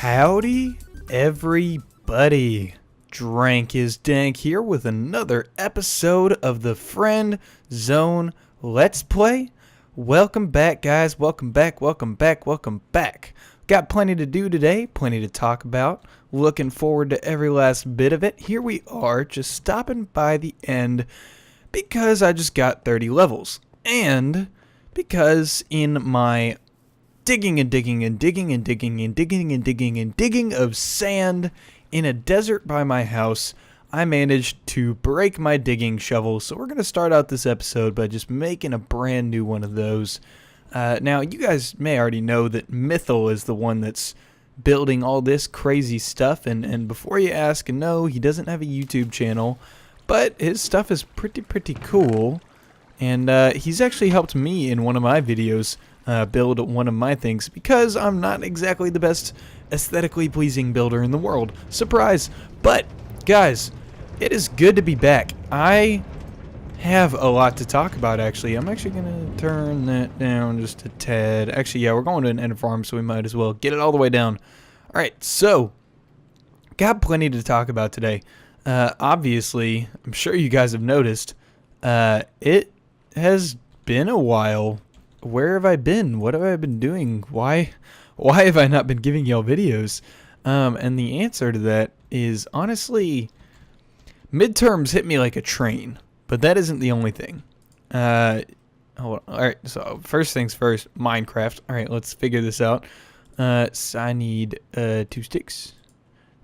Howdy everybody, DrankisDank here with another episode of the Friend Zone Let's Play. Welcome back guys, welcome back. Got plenty to do today, plenty to talk about. Looking forward to every last bit of it. Here we are, just stopping by the end because I just got 30 levels. And because in my digging of sand in a desert by my house, I managed to break my digging shovel. So we're going to start out this episode by just making a brand new one of those. Now, you guys may already know that Mythal is the one that's building all this crazy stuff. And before you ask, no, he doesn't have a YouTube channel, but his stuff is pretty cool. And he's actually helped me in one of my videos build one of my things because I'm not exactly the best aesthetically pleasing builder in the world. Surprise! But, guys, it is good to be back. I have a lot to talk about, actually. I'm actually going to turn that down just a tad. Actually, yeah, we're going to an end farm, so we might as well get it all the way down. Alright, so, got plenty to talk about today. Obviously, I'm sure you guys have noticed, it has been a while. Where have I been? What have I been doing? Why have I not been giving y'all videos? And the answer to that is, honestly, midterms hit me like a train. But that isn't the only thing. Hold on. Alright, so first things first, Minecraft. Alright, let's figure this out. So I need 2 sticks.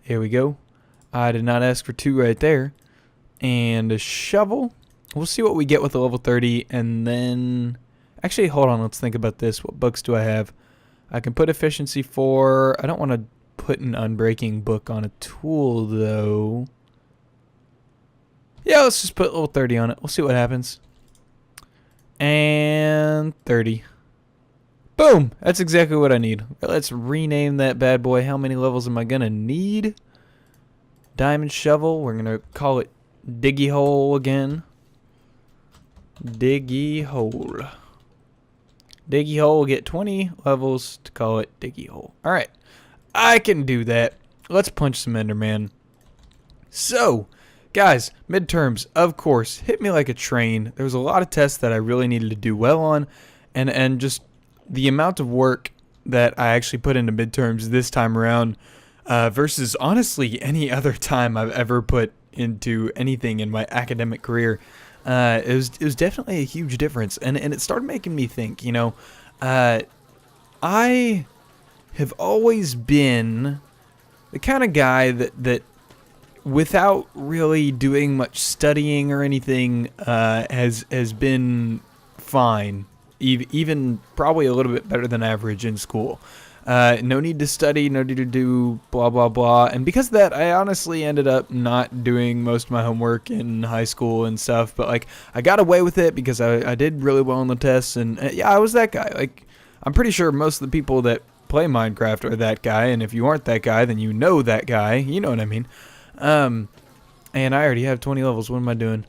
There we go. I did not ask for 2 right there. And a shovel. We'll see what we get with a level 30, and then... Actually, hold on, let's think about this. What books do I have? I can put efficiency 4. I don't want to put an unbreaking book on a tool, though. Yeah, let's just put level 30 on it. We'll see what happens. And 30. Boom! That's exactly what I need. Let's rename that bad boy. How many levels am I going to need? Diamond shovel. We're going to call it Diggy Hole again. Diggy Hole. Diggy Hole will get 20 levels to call it Diggy Hole. Alright, I can do that. Let's punch some Enderman. So, guys, midterms, of course, hit me like a train. There was a lot of tests that I really needed to do well on, and just the amount of work that I actually put into midterms this time around versus, honestly, any other time I've ever put into anything in my academic career. It was definitely a huge difference, and it started making me think, you know, I have always been the kind of guy that without really doing much studying or anything, has been fine, even probably a little bit better than average in school. No need to study, no need to do blah, blah, blah. And because of that, I honestly ended up not doing most of my homework in high school and stuff. But, like, I got away with it because I did really well on the tests. And, yeah, I was that guy. Like, I'm pretty sure most of the people that play Minecraft are that guy. And if you aren't that guy, then you know that guy. You know what I mean. And I already have 20 levels. What am I doing?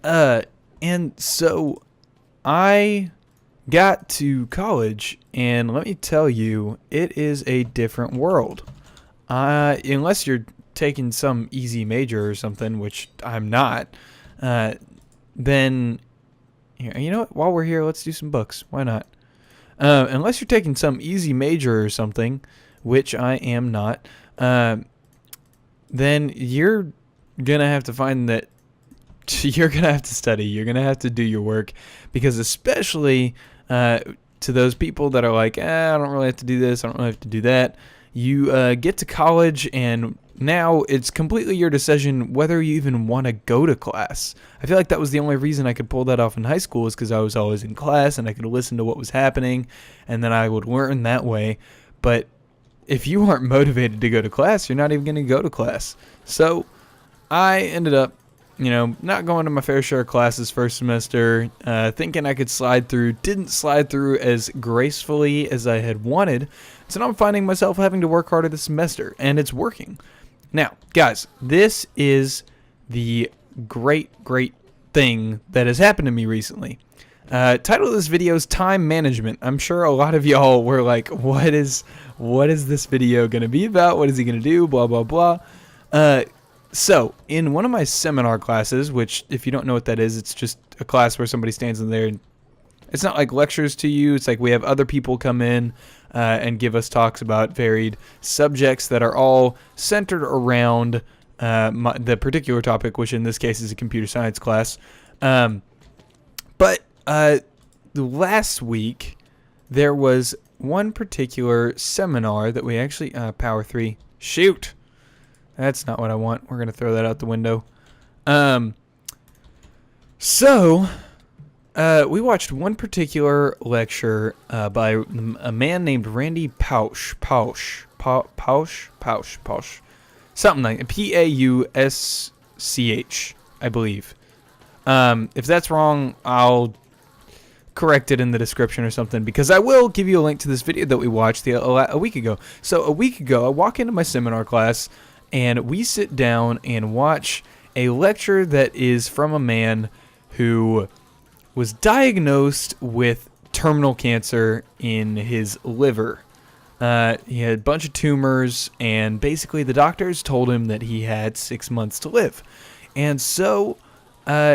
And so I got to college, and let me tell you, it is a different world. Unless you're taking some easy major or something, which I'm not, then, you know what, while we're here, let's do some books. Why not? Unless you're taking some easy major or something, which I am not, then you're gonna have to find that you're gonna have to study. You're gonna have to do your work, because especially to those people that are like, I don't really have to do this, I don't really have to do that. You get to college, and now it's completely your decision whether you even want to go to class. I feel like that was the only reason I could pull that off in high school, is because I was always in class and I could listen to what was happening, and then I would learn that way. But if you aren't motivated to go to class, you're not even going to go to class. So I ended up, you know, not going to my fair share of classes first semester, thinking I could slide through, didn't slide through as gracefully as I had wanted, so now I'm finding myself having to work harder this semester, and it's working. Now, guys, this is the great thing that has happened to me recently. Title of this video is Time Management. I'm sure a lot of y'all were like, what is this video going to be about? What is he going to do? Blah, blah, blah. So, in one of my seminar classes, which, if you don't know what that is, it's just a class where somebody stands in there and it's not like lectures to you. It's like we have other people come in and give us talks about varied subjects that are all centered around the particular topic, which in this case is a computer science class. But last week, there was one particular seminar that we actually... Power 3. Shoot! That's not what I want. We're going to throw that out the window. So... we watched one particular lecture by a man named Randy Pausch. Pausch. Something like Pausch, I believe. If that's wrong, I'll correct it in the description or something, because I will give you a link to this video that we watched a week ago. So a week ago, I walk into my seminar class, and we sit down and watch a lecture that is from a man who was diagnosed with terminal cancer in his liver. He had a bunch of tumors, and basically the doctors told him that he had 6 months to live. And so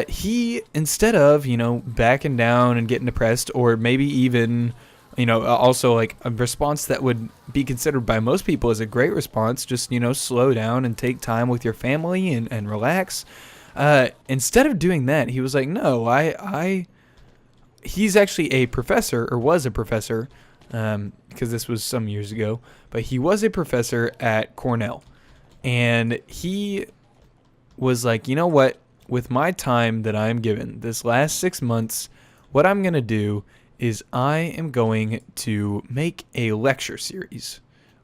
he, instead of, backing down and getting depressed, or maybe even, also like a response that would be considered by most people as a great response, just, slow down and take time with your family and relax. Instead of doing that, he was like, no, he's actually a professor, or was a professor, because this was some years ago, but he was a professor at Cornell. And he was like, you know what, with my time that I'm given, this last 6 months, what I'm going to do is I am going to make a lecture series,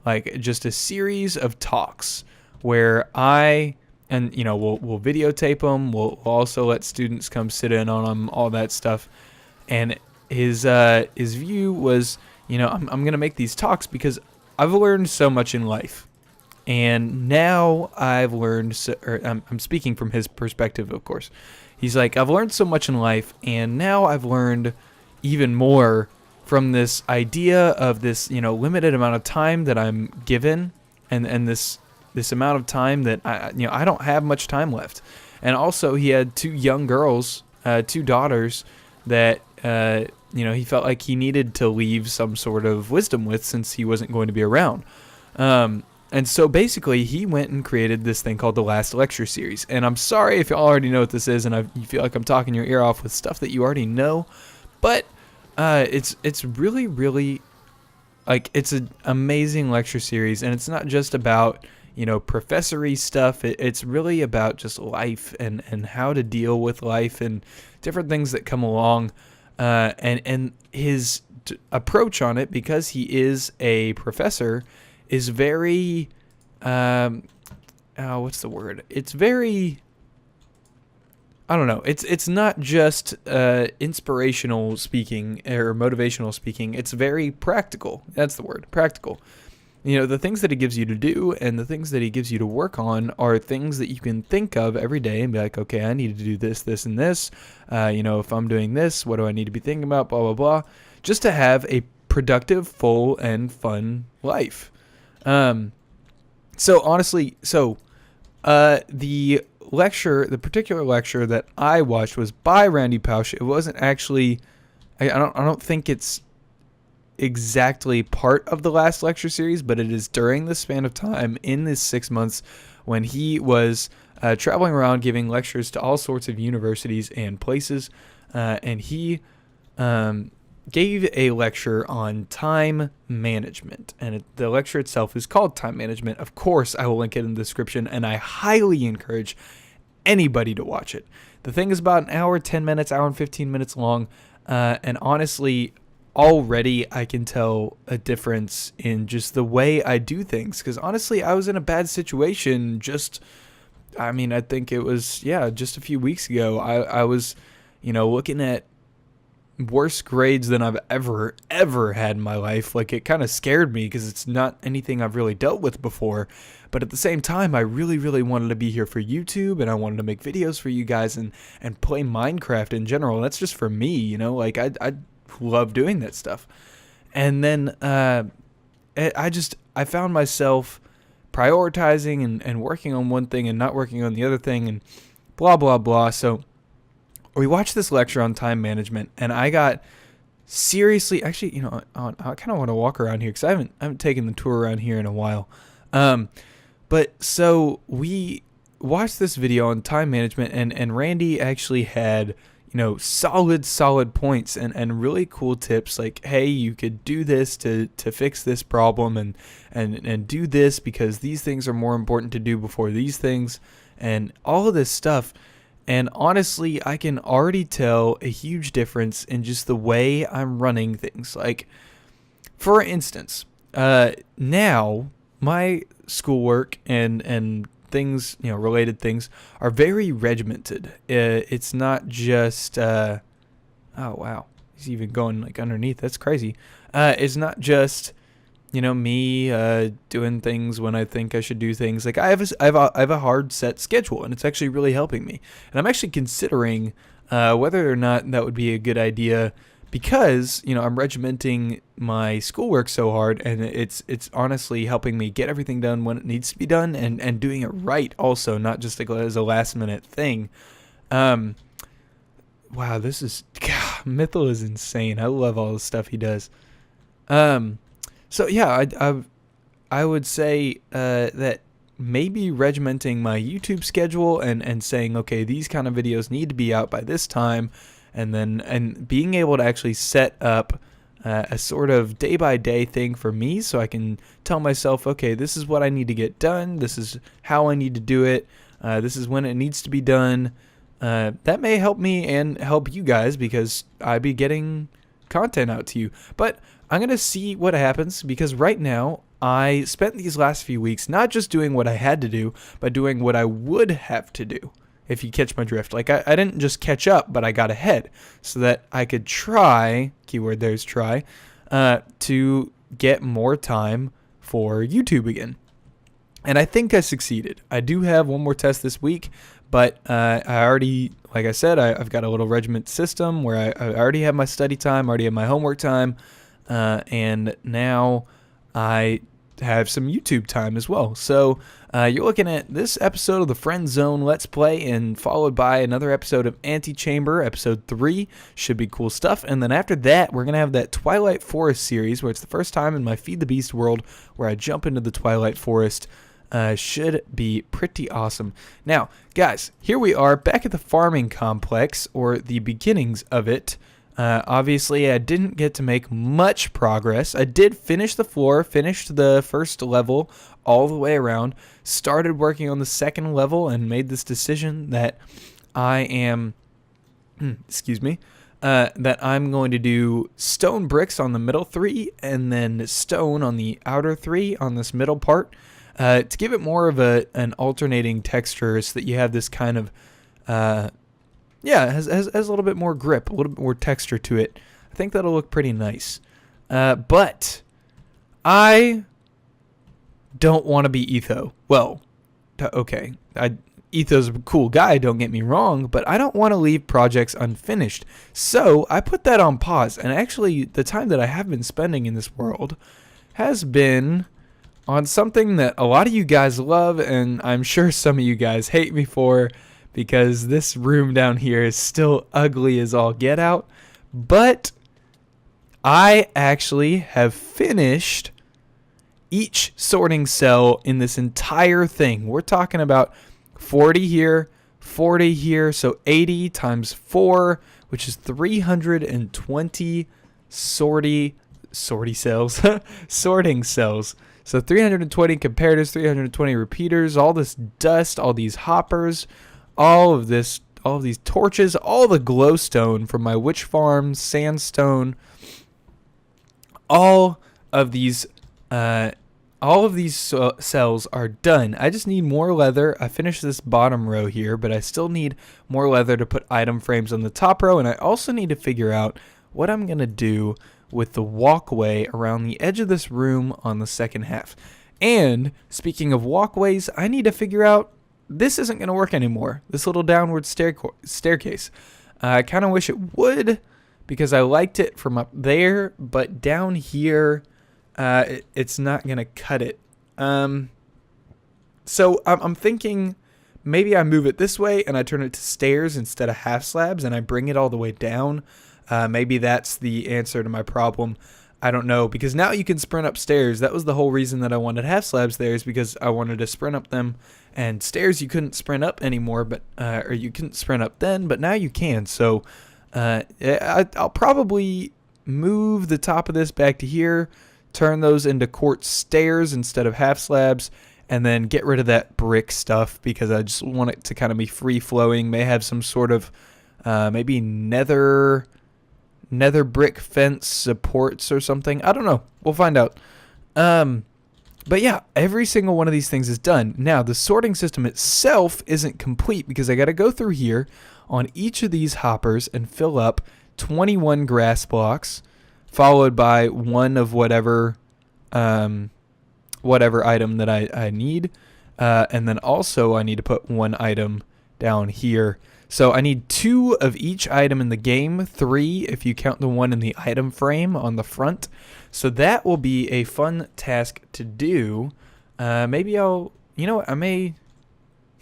like just a series of talks where we'll videotape them. We'll also let students come sit in on them, all that stuff. And his view was, I'm going to make these talks because I've learned so much in life. And now I've learned, I'm speaking from his perspective, of course. He's like, I've learned so much in life, and now I've learned even more from this idea of this, limited amount of time that I'm given, and this amount of time that I don't have much time left. And also, he had two young girls, two daughters that he felt like he needed to leave some sort of wisdom with, since he wasn't going to be around. And so basically, he went and created this thing called the Last Lecture Series. And I'm sorry if you all already know what this is, and you feel like I'm talking your ear off with stuff that you already know. But it's really, really, like, it's an amazing lecture series. And it's not just about, professory stuff. It's really about just life and how to deal with life and different things that come along. And his approach on it, because he is a professor, is very, what's the word? It's very, I don't know. It's not just inspirational speaking or motivational speaking. It's very practical. That's the word, practical. The things that he gives you to do and the things that he gives you to work on are things that you can think of every day and be like, okay, I need to do this, this, and this. If I'm doing this, what do I need to be thinking about? Blah, blah, blah. Just to have a productive, full, and fun life. The particular lecture that I watched was by Randy Pausch. It wasn't actually, I don't think it's exactly part of the Last Lecture Series, but it is during the span of time in this 6 months when he was traveling around giving lectures to all sorts of universities and places, and he gave a lecture on time management, and the lecture itself is called Time Management. Of course, I will link it in the description, and I highly encourage anybody to watch it. The thing is about an hour, 10 minutes, hour and 15 minutes long, and honestly, already I can tell a difference in just the way I do things, because honestly, I was in a bad situation I think it was, just a few weeks ago. I was, looking at worse grades than I've ever had in my life. Like, it kind of scared me because it's not anything I've really dealt with before. But at the same time, I really wanted to be here for YouTube, and I wanted to make videos for you guys and play Minecraft in general. That's just for me, you know, like I love doing that stuff. And then I found myself prioritizing and working on one thing and not working on the other thing and blah, blah, blah. So we watched this lecture on time management, and I got seriously, actually, you know, I kind of want to walk around here because I haven't taken the tour around here in a while. But so we watched this video on time management, and Randy actually had, you know, solid points and really cool tips like, hey, you could do this to fix this problem and do this because these things are more important to do before these things and all of this stuff. And honestly, I can already tell a huge difference in just the way I'm running things. Like, for instance, now my schoolwork and things, you know, related things are very regimented. It's not just, oh wow, he's even going like underneath. That's crazy. It's not just, you know, me doing things when I think I should do things. Like, I have a hard set schedule, and it's actually really helping me. And I'm actually considering whether or not that would be a good idea because, you know, I'm regimenting my schoolwork so hard, and it's honestly helping me get everything done when it needs to be done and doing it right also, not just like as a last minute thing. Wow, this is, God, Mythil is insane. I love all the stuff he does. So yeah, I would say that maybe regimenting my YouTube schedule and saying, okay, these kind of videos need to be out by this time, and being able to actually set up a sort of day by day thing for me, so I can tell myself, okay, this is what I need to get done. This is how I need to do it. This is when it needs to be done. That may help me and help you guys because I'd be getting content out to you. But I'm going to see what happens because right now I spent these last few weeks not just doing what I had to do, but doing what I would have to do, if you catch my drift. Like, I didn't just catch up, but I got ahead so that I could try, keyword there's try, to get more time for YouTube again. And I think I succeeded. I do have one more test this week, but I already, like I said, I've got a little regiment system where I already have my study time, already have my homework time, and now I have some YouTube time as well. So you're looking at this episode of the Friend Zone Let's Play, and followed by another episode of Antechamber, episode 3. Should be cool stuff. And then after that, we're going to have that Twilight Forest series, where it's the first time in my Feed the Beast world where I jump into the Twilight Forest. Should be pretty awesome. Now, guys, here we are back at the farming complex, or the beginnings of it. Obviously, I didn't get to make much progress. I did finish the floor, finished the first level all the way around, started working on the second level, and made this decision that I am, that I'm going to do stone bricks on the middle 3, and then stone on the outer 3 on this middle part, to give it more of an alternating texture so that you have this kind of, yeah, it has a little bit more grip, a little bit more texture to it. I think that'll look pretty nice. But I don't want to be Etho. Well, okay, Etho's a cool guy, don't get me wrong, but I don't want to leave projects unfinished. So I put that on pause, and actually the time that I have been spending in this world has been on something that a lot of you guys love, and I'm sure some of you guys hate me for, because this room down here is still ugly as all get out. But I actually have finished each sorting cell in this entire thing. We're talking about 40 here, 40 here, so 80 times 4, which is 320 sorting cells. Sorting cells. So 320 comparators, 320 repeaters, all this dust, all these hoppers, all of these torches, all the glowstone from my witch farm, sandstone, all of these cells are done. I just need more leather. I finished this bottom row here, but I still need more leather to put item frames on the top row, and I also need to figure out what I'm going to do with the walkway around the edge of this room on the second half. And speaking of walkways, I need to figure out, this isn't going to work anymore, this little downward staircase. I kind of wish it would, because I liked it from up there, but down here, it's not going to cut it. So I'm thinking maybe I move it this way and I turn it to stairs instead of half slabs and I bring it all the way down. Maybe that's the answer to my problem. I don't know, because now you can sprint upstairs. That was the whole reason that I wanted half slabs there, is because I wanted to sprint up them, and stairs you couldn't sprint up anymore, but or you couldn't sprint up then, but now you can. So I'll probably move the top of this back to here, turn those into quartz stairs instead of half slabs, and then get rid of that brick stuff because I just want it to kind of be free flowing. May have some sort of maybe nether brick fence supports or something. I don't know. We'll find out. But yeah, every single one of these things is done. Now, the sorting system itself isn't complete because I got to go through here on each of these hoppers and fill up 21 grass blocks, followed by one of whatever item that I need. And then also I need to put one item down here. So I need 2 of each item in the game, 3 if you count the one in the item frame on the front. So that will be a fun task to do. Maybe I'll, you know what, maybe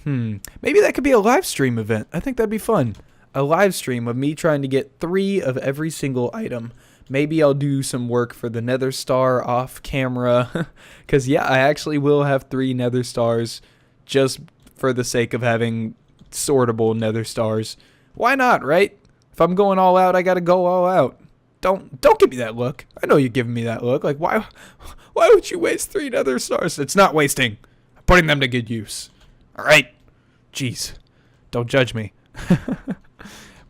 that could be a live stream event. I think that'd be fun. A live stream of me trying to get 3 of every single item. Maybe I'll do some work for the nether star off camera. Because yeah, I actually will have 3 nether stars just for the sake of having sortable nether stars. Why not, right? If I'm going all out, I gotta go all out. Don't give me that look. I know you're giving me that look. Like, why would you waste 3 nether stars? It's not wasting. I'm putting them to good use. All right. Jeez. Don't judge me.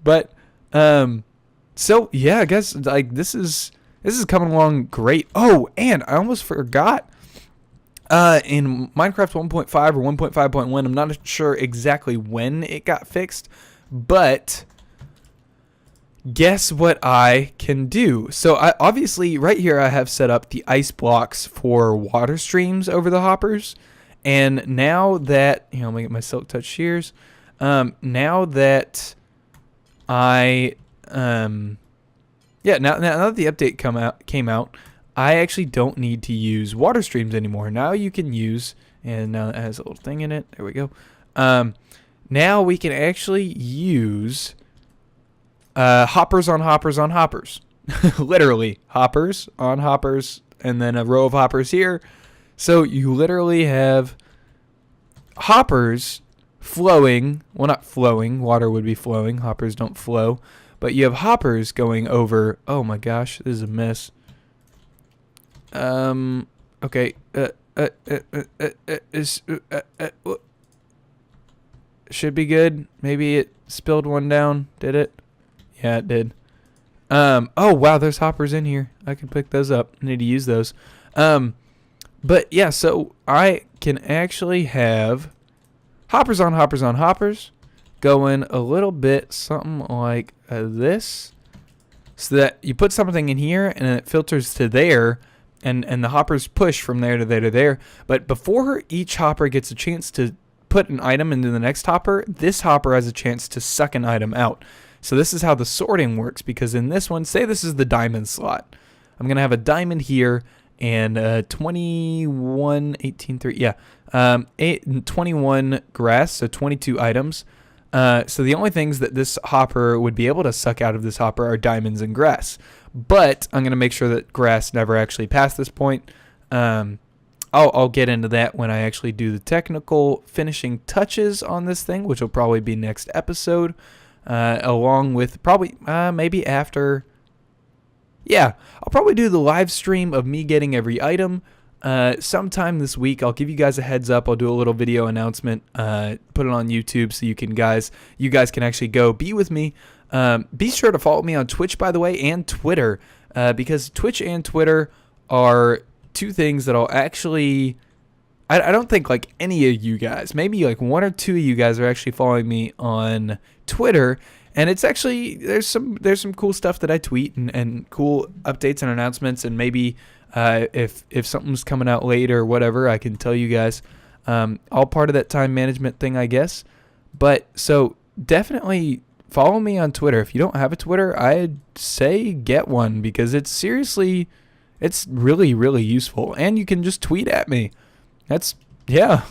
But so yeah, I guess like this is coming along great. Oh, and I almost forgot. In Minecraft 1.5 or 1.5.1, I'm not sure exactly when it got fixed, but guess what I can do? So I obviously right here I have set up the ice blocks for water streams over the hoppers, and now that, you know, let me get my silk touch shears. Now that I now that the update came out, I actually don't need to use water streams anymore. Now you can use, and now it has a little thing in it. There we go. Now we can actually use hoppers on hoppers on hoppers. Literally, hoppers on hoppers, and then a row of hoppers here. So you literally have hoppers flowing. Well, not flowing. Water would be flowing. Hoppers don't flow. But you have hoppers going over. Oh my gosh, this is a mess. Okay. Should be good. Maybe it spilled one down. Did it? Yeah, it did. Oh wow, there's hoppers in here. I can pick those up. I need to use those. But yeah, so I can actually have hoppers on hoppers on hoppers going a little bit something like this, so that you put something in here and it filters to there. And the hoppers push from there to there to there. But before each hopper gets a chance to put an item into the next hopper, this hopper has a chance to suck an item out. So this is how the sorting works, because in this one, say this is the diamond slot. I'm going to have a diamond here and 21, 18, 3, yeah. 21 grass, so 22 items. So the only things that this hopper would be able to suck out of this hopper are diamonds and grass. But I'm going to make sure that grass never actually passed this point. I'll get into that when I actually do the technical finishing touches on this thing, which will probably be next episode, along with probably maybe after. Yeah, I'll probably do the live stream of me getting every item sometime this week. I'll give you guys a heads up. I'll do a little video announcement, put it on YouTube so you guys can actually go be with me. Be sure to follow me on Twitch, by the way, and Twitter, because Twitch and Twitter are 2 things that I'll actually, I don't think like any of you guys, maybe like 1 or 2 of you guys are actually following me on Twitter, And it's actually there's some cool stuff that I tweet and cool updates and announcements, and maybe if something's coming out late or whatever, I can tell you guys. All part of that time management thing, I guess. But so definitely follow me on Twitter. If you don't have a Twitter, I'd say get one, because it's really, really useful. And you can just tweet at me. Yeah.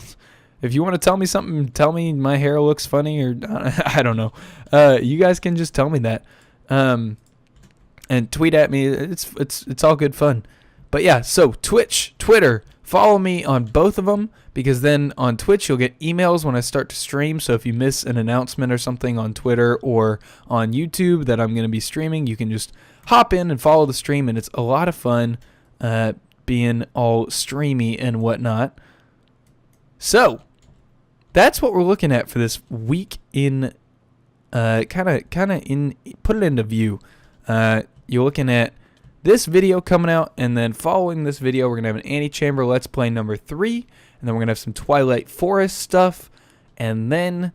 If you want to tell me something, tell me my hair looks funny, or I don't know. You guys can just tell me that. And tweet at me. It's all good fun. But yeah, so Twitch, Twitter, follow me on both of them, because then on Twitch you'll get emails when I start to stream. So if you miss an announcement or something on Twitter or on YouTube that I'm going to be streaming, you can just hop in and follow the stream, and it's a lot of fun being all streamy and whatnot. So that's what we're looking at for this week in kind of put it into view. You're looking at this video coming out, and then following this video, we're going to have an Antechamber Let's Play number 3, and then we're going to have some Twilight Forest stuff, and then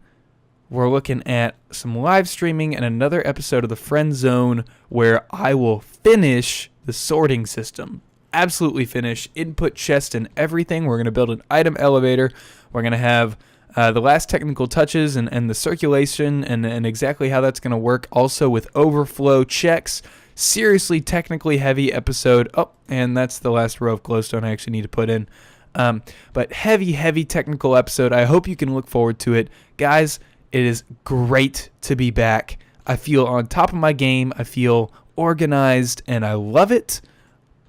we're looking at some live streaming and another episode of the Friend Zone where I will finish the sorting system. Absolutely finish. Input chest and everything. We're going to build an item elevator. We're going to have the last technical touches and the circulation and exactly how that's going to work. Also with overflow checks. Seriously technically heavy episode. Oh, and that's the last row of glowstone I actually need to put in. But heavy technical episode. I hope you can look forward to it. Guys, it is great to be back. I feel on top of my game. I feel organized, and I love it.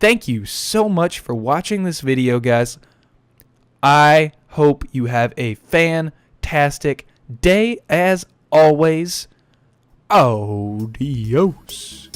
Thank you so much for watching this video, guys. I hope you have a fantastic day as always. Adios.